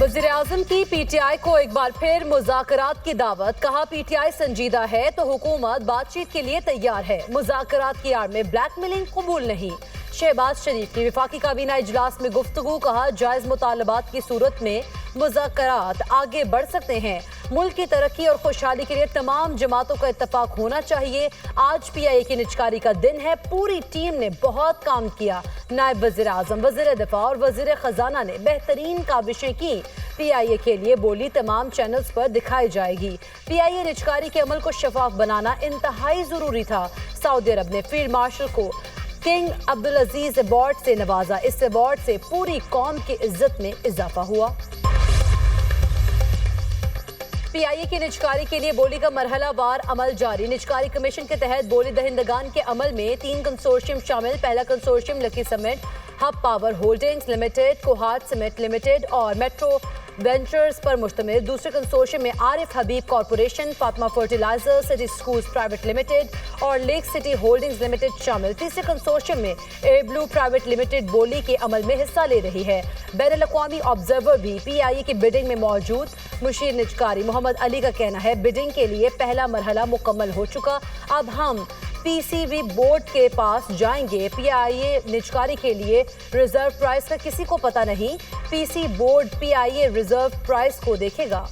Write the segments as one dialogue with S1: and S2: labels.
S1: वज़ीर आज़म की PTI को एक बार फिर मुज़ाकरात की दावत। कहा PTI संजीदा है तो हुकूमत बातचीत के लिए तैयार है। मुज़ाकरात की आड़ में ब्लैकमेलिंग कबूल नहीं। शहबाज शरीफ की वफाकी काबीना इजलास में गुफ्तगू। कहा जायज़ मुतालबात की सूरत में मुज़ाकरात आगे बढ़ सकते हैं। मुल्क की तरक्की और खुशहाली के लिए तमाम जमातों का इत्तफाक होना चाहिए। आज PIA की निजकारी का दिन है। पूरी टीम ने बहुत काम किया। नायब वज़ीर आज़म, वज़ीर दिफा और वज़ीर ख़जाना ने बेहतरीन काविशें की। PIA के लिए बोली तमाम चैनल्स पर दिखाई जाएगी। PIA निजकारी के अमल को शफाफ बनाना इंतहाई ज़रूरी था। सऊदी अरब ने फील्ड मार्शल को किंग अब्दुल अजीज अवार्ड से नवाजा। इस अवार्ड से पूरी कौम की इज्जत में इजाफा हुआ। PIA की निजकारी के लिए बोली का मरहलावार अमल जारी। निजकारी कमीशन के तहत बोली दहिंदगान के अमल में 3 कंसोर्शियम शामिल। पहला consortium Lucky Cement, Hub Power Holdings Limited, Kohat Cement Limited और मेट्रो वेंचर्स पर मुश्तमिल। दूसरे कंसोर्शियम में Arif Habib corporation, Fatima Fertilizer, City Schools Private Limited और लेक सिटी होल्डिंग्स लिमिटेड शामिल। तीसरे कंसोर्शियम में एयर ब्लू प्राइवेट लिमिटेड बोली के अमल में हिस्सा ले रही है। बैनुल अक़वामी ऑब्जर्वर भी PIA की बिडिंग में मौजूद। मुशीर निजकारी मोहम्मद अली का कहना है बिडिंग के लिए पहला मरहला मुकम्मल हो चुका। अब हम PCB बोर्ड के पास जाएंगे। PIA निजकारी के लिए रिजर्व प्राइस का किसी को पता नहीं। PC board PIA reserve price को देखेगा।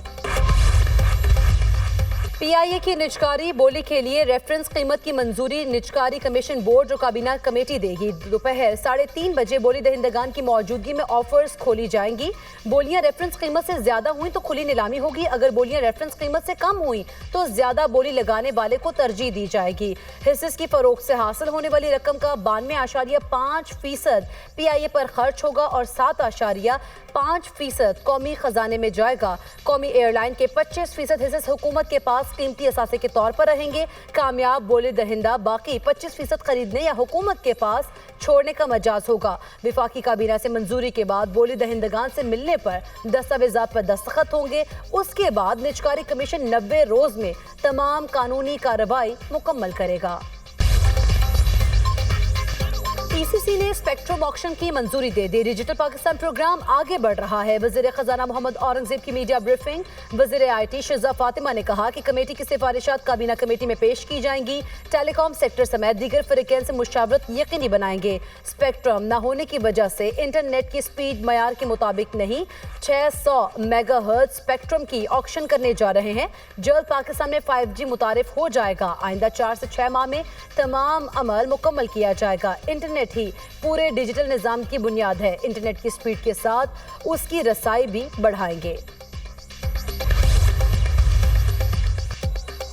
S1: PIA की निजकारी बोली के लिए रेफरेंस कीमत की मंजूरी निजकारी कमीशन बोर्ड और काबीना कमेटी देगी। दोपहर 3:30 बजे बोली दहिंदगान की मौजूदगी में ऑफर्स खोली जाएंगी। बोलियां रेफरेंस कीमत से ज्यादा हुई तो खुली नीलामी होगी। अगर बोलियां रेफरेंस कीमत से कम हुई तो ज्यादा बोली लगाने वाले को तरजीह दी जाएगी। हिस्से की फरोख्त से हासिल होने वाली रकम का 92.5% PIA पर खर्च होगा और 7.5% कौमी खजाने में जाएगा। कौमी एयरलाइन के 25% हिस्से हुकूमत के पास कीमती असासे के तौर पर रहेंगे। कामयाब बोली दहिंदा बाकी 25% खरीदने या हुकूमत के पास छोड़ने का मजाज होगा। विफाकी काबीना से मंजूरी के बाद बोली दहिंदगान से मिलने पर दस्तावेजात पर दस्तखत होंगे। उसके बाद निजकारी कमीशन 90 रोज में तमाम कानूनी कार्रवाई मुकम्मल करेगा। PCC ने स्पेक्ट्रम ऑक्शन की मंजूरी दे दी। डिजिटल पाकिस्तान प्रोग्राम आगे बढ़ रहा है। वज़ीर ख़जाना मोहम्मद औरंगज़ेब की मीडिया ब्रीफिंग। वज़ीर IT शिज़ा फातिमा ने कहा कि कमेटी की सिफारिशात काबीना कमेटी में पेश की जाएंगी। टेलीकॉम सेक्टर समेत दीगर फ़रीक़ैन से मुशावरत यकीनी बनाएंगे। स्पेक्ट्रम न होने की वजह से इंटरनेट की स्पीड मयार के मुताबिक नहीं। 600 मेगाहर्ट्ज़ स्पेक्ट्रम की ऑक्शन करने जा रहे हैं। जल्द पाकिस्तान में 5G मुतारिफ हो जाएगा। आइंदा 4 से 6 माह में तमाम अमल मुकम्मल किया जाएगा। इंटरनेट ही पूरे डिजिटल निज़ाम की बुनियाद है। इंटरनेट की स्पीड के साथ उसकी रसाई भी बढ़ाएंगे।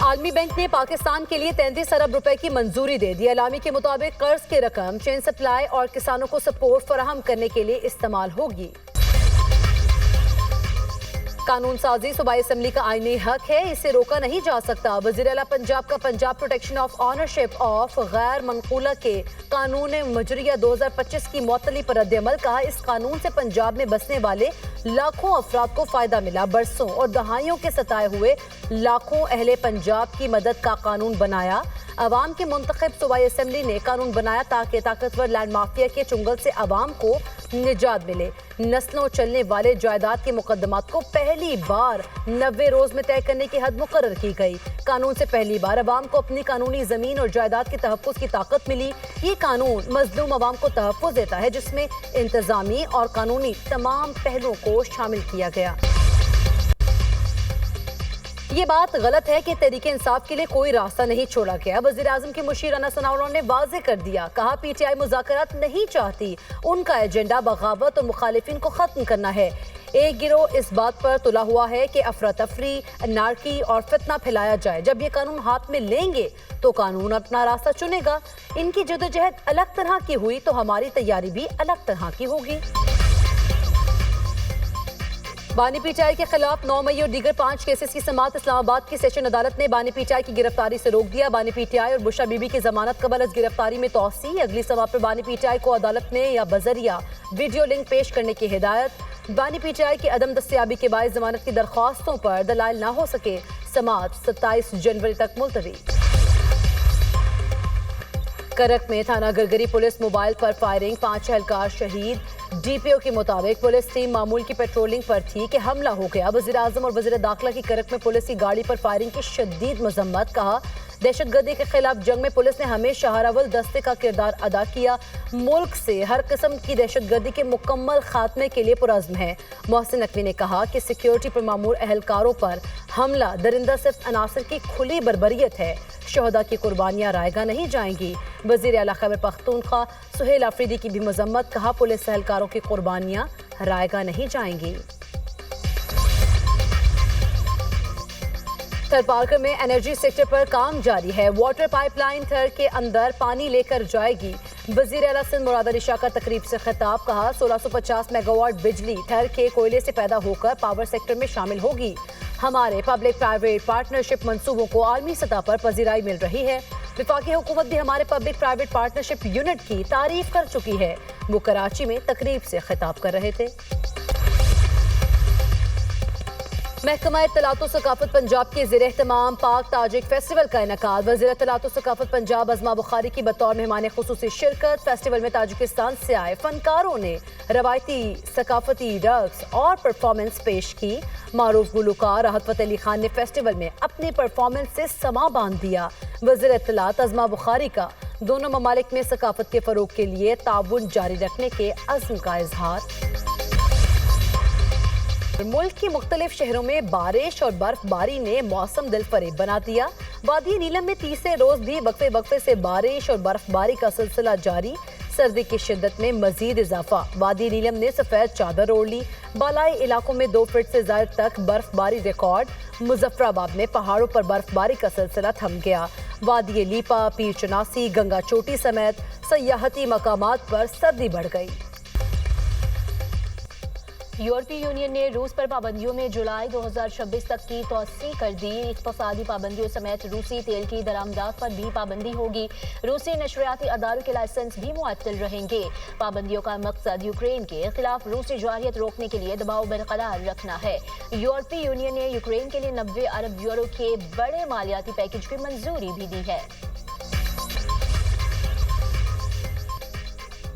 S1: आलमी बैंक ने पाकिस्तान के लिए 33 अरब रुपए की मंजूरी दे दी। अलामी के मुताबिक कर्ज की रकम चेन सप्लाई और किसानों को सपोर्ट फराहम करने के लिए इस्तेमाल होगी। कानून साजी सूबाई असम्बली का आईनी हक है, इसे रोका नहीं जा सकता। वज़ीर आला पंजाब का Punjab protection of ownership of गैर मनकूला के कानून मुजरिया 2025 की मुअत्तली पर रद्द-ए-अमल। कहा इस कानून से पंजाब में बसने वाले लाखों अफराद को फायदा मिला। बरसों और दहाइयों के सताए हुए लाखों अहले पंजाब की मदद का कानून बनाया। अवाम के मुंतखब सूबाई असम्बली ने कानून बनाया ताकि ताकतवर लैंड माफिया के चुंगल से अवाम को निजात मिले। नस्लों चलने वाले जायदाद के मुकदमात को पहली बार 90 रोज में तय करने की हद मुकर्रर की गई। कानून से पहली बार अवाम को अपनी कानूनी जमीन और जायदाद के तहफ़्फ़ुज़ की ताकत मिली। ये कानून मजलूम अवाम को तहफ़्फ़ुज़ देता है, जिसमें इंतजामी और कानूनी तमाम पहलुओं को शामिल किया गया। ये बात गलत है कि तहरीक इंसाफ के लिए कोई रास्ता नहीं छोड़ा गया। वज़ीर आज़म की मुशीर अना सनाउल्लाह ने वाज़ेह कर दिया। कहा PTI मुज़ाकरात नहीं चाहती। उनका एजेंडा बगावत और मुखालिफिन को ख़त्म करना है। एक गिरोह इस बात पर तुला हुआ है कि अफरा तफरी, नारकी और फितना फैलाया जाए। जब ये कानून हाथ में लेंगे तो कानून अपना रास्ता चुनेगा। इनकी जदोजहद अलग तरह की हुई तो हमारी तैयारी भी अलग तरह की होगी। बानी PTI के खिलाफ 9 मई और दीगर 5 केसेस की समाअत इस्लामाबाद की सेशन अदालत ने बानी PTI की गिरफ्तारी से रोक दिया। बानी PTI और बुशा बीबी की जमानत कबल अज गिरफ्तारी में तौसी। अगली समाअत पर बानी PTI को अदालत ने या बजरिया वीडियो लिंक पेश करने की हिदायत। बानी PTI की अदम दस्तयाबी के बायस जमानत की दरख्वास्तों पर दलाइल ना हो सके। समाअत 27 जनवरी तक मुलतवी। करक में थाना गरगरी पुलिस मोबाइल पर फायरिंग, 5 एहलकार शहीद। डीपीओ के मुताबिक पुलिस टीम मामूल की पेट्रोलिंग पर थी कि हमला हो गया। वज़ीर आज़म और वज़ीर दाखिला की करक में पुलिस की गाड़ी पर फायरिंग की शदीद मजम्मत। कहा, दहशतगर्दी के खिलाफ जंग में पुलिस ने हमेशा हरावल दस्ते का किरदार अदा किया। मुल्क से हर किस्म की दहशतगर्दी के मुकम्मल खात्मे के लिए पुरज़्म है। मोहसिन नकवी ने कहा कि सिक्योरिटी पर मामूर एहलकारों पर हमला दरिंदा सिर्फ अनासर की खुली बर्बरियत है। शहदा की कुर्बानियां रायगा नहीं जाएंगी। वज़ीर आला खैबर पख्तूनख्वा सुहेल आफरीदी की भी मजम्मत। कहा, पुलिस एहलकारों की कुर्बानियां रायगा नहीं जाएंगी। थरपारकर में एनर्जी सेक्टर पर काम जारी है। वाटर पाइपलाइन थर के अंदर पानी लेकर जाएगी। वज़ीर आला सिंध मुराद अली शाह का तकरीब से खिताब। कहा, 1650 मेगावाट बिजली थर के कोयले से पैदा होकर पावर सेक्टर में शामिल होगी। हमारे पब्लिक प्राइवेट पार्टनरशिप मंसूबों को आलमी सतह पर पजीराई मिल रही है। वफाकी हुकूमत भी हमारे पब्लिक प्राइवेट पार्टनरशिप यूनिट की तारीफ कर चुकी है। वो कराची में तकरीब से खिताब कर रहे थे। महकमा इत्तलात व सकाफत पंजाब के ज़ेर एहतमाम पाक ताजिक फेस्टिवल का इनेकाद। वज़ीर इत्तलात व सकाफत पंजाब अज़मा बुखारी की बतौर मेहमान खुसूसी शिरकत। फेस्टिवल में ताजिकिस्तान से आए फनकारों ने रवायती सकाफती रक्स और परफॉर्मेंस पेश की। मारूफ गुलूकार राहत फ़तेह अली खान ने फेस्टिवल में अपनी परफॉर्मेंस से समा बांध दिया। वज़ीर इत्तलात अज़मा बुखारी का दोनों ममालिक में सकाफत के फ़रोग़ के लिए ताउन जारी रखने के अज़्म का इजहार। मुल्क के मुख्तलिफ शहरों में बारिश और बर्फबारी ने मौसम दिलफरेब बना दिया। वादी नीलम में तीसरे रोज भी वक्फे वक्फे से बारिश और बर्फबारी का सिलसिला जारी। सर्दी की शिद्दत में मजीद इजाफा। वादी नीलम ने सफेद चादर ओढ़ ली। बालाई इलाकों में 2 फीट से ज्यादा तक बर्फबारी रिकॉर्ड। मुजफ्फराबाद में पहाड़ों पर बर्फबारी का सिलसिला थम गया। वादी लीपा, पीर चनासी, गंगा चोटी समेत सयाहती मकामात पर सर्दी बढ़ गई।
S2: यूरोपीय यूनियन ने रूस पर पाबंदियों में जुलाई 2026 तक की तौसीह कर दी। इक़्तिसादी पाबंदियों समेत रूसी तेल की दरामदात पर भी पाबंदी होगी। रूसी नशरियाती अदारों के लाइसेंस भी मुअत्तल रहेंगे। पाबंदियों का मकसद यूक्रेन के खिलाफ रूसी जारहियत रोकने के लिए दबाव बरकरार रखना है। यूरोपीय यूनियन ने यूक्रेन के लिए 90 अरब यूरो के बड़े मालियाती पैकेज की मंजूरी भी दी है।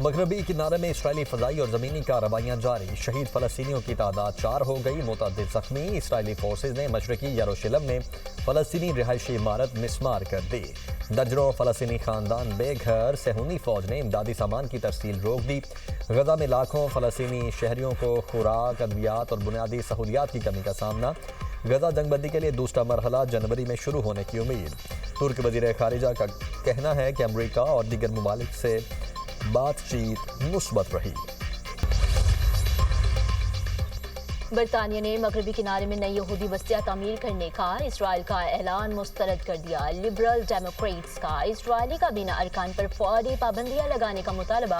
S3: मगरबी किनारे में इसराइली फजाई और ज़मीनी कार्रवाइयाँ जारी। शहीद फ़लस्तीनियों की तादाद 4 हो गई। मुतअद्दिद ज़ख्मी। इसराइली फोर्सेज ने मशरकी यरूशलेम में फ़लस्तीनी रिहायशी इमारत मिसमार कर दी। दर्जनों फ़लस्तीनी खानदान बेघर। सेहूनी फ़ौज ने इमदादी सामान की तरसील रोक दी। गजा में लाखों फ़लस्तीनी शहरियों को खुराक, अद्वियात और बुनियादी सहूलियात की कमी का सामना। गजा जंगबंदी के लिए दूसरा मरहला जनवरी में शुरू होने की उम्मीद। तुर्क वज़ीर ख़ारिजा का कहना है कि अमरीका और दीगर ममालिक से बातचीत मुस्बत रही।
S2: बरतानिया ने मगरबी किनारे में नई यहूदी बस्तियां तामीर करने का इसराइल का ऐलान मुस्तरद कर दिया। लिबरल डेमोक्रेट्स का इसराइली काबीना अरकान पर फौरी पाबंदियां लगाने का मुतालबा।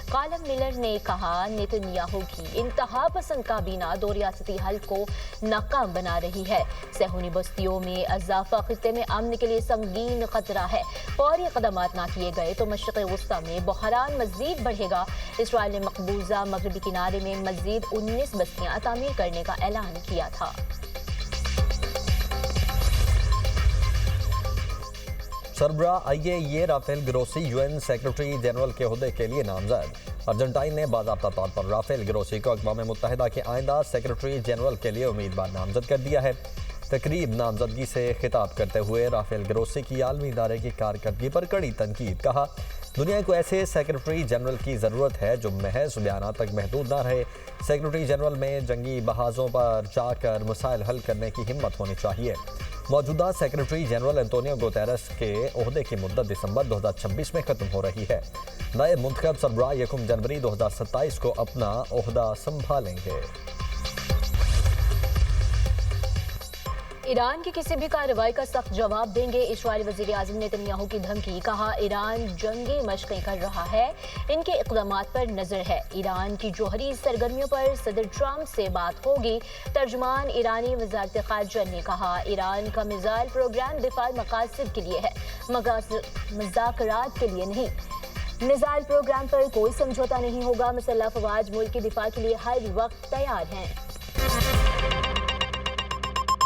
S2: कालम मिलर ने कहा, नेतन्याहू की इंतहा पसंद काबीना 2 रियासती हल को नाकाम बना रही है। सेहूनी बस्तियों में इजाफा खित्ते में अमन के लिए संगीन खतरा है। फौरी इक़दाम ना किए गए तो मशरिक़ वस्ता में बहरान मजीद बढ़ेगा। इसराइल ने मकबूजा मगरबी किनारे में मजीद 19 बस्तियां तामीर करने का ऐलान किया था।
S3: सरबराह IAEA Rafael Grossi UN secretary general के ओहदे के लिए नामजद। अर्जेंटाइन ने बाज़ाब्ता तौर पर राफेल ग्रोसी को अक़वाम मुत्तहिदा के आइंदा सेक्रेटरी जनरल के लिए उम्मीदवार नामजद कर दिया है। तकरीब नामजदगी से खिताब करते हुए राफेल ग्रोसी की आलमी इदारे की कारकर्दगी पर कड़ी तनकीद। कहा, दुनिया को ऐसे सेक्रेटरी जनरल की ज़रूरत है जो महज बयान तक महदूद ना रहे। सेक्रेटरी जनरल में जंगी बहाज़ों पर जाकर मसाइल हल करने की हिम्मत होनी चाहिए। मौजूदा सेक्रेटरी जनरल एंटोनियो गुतेरेस के ओहदे की मुद्दत दिसंबर 2026 में ख़त्म हो रही है। नए मुंतखब सरबराह 1 जनवरी 2027 को अपना ओहदा संभालेंगे।
S2: ईरान की किसी भी कार्रवाई का सख्त जवाब देंगे। इसराइली वज़ीर आज़म नेतन्याहू की धमकी। कहा, ईरान जंगी मशक़ें कर रहा है, इनके इक़दामात पर नज़र है। ईरान की जौहरी सरगर्मियों पर सदर ट्रंप से बात होगी। तर्जुमान ईरानी वज़ारत ख़ारिजा ने कहा, ईरान का मिसाइल प्रोग्राम दिफाई मकासद के लिए है, मज़ाकरात के लिए नहीं। मिसाइल प्रोग्राम पर कोई समझौता नहीं होगा। मुसल्लह फ़वाज मुल्क के दिफा के लिए हर वक्त तैयार हैं।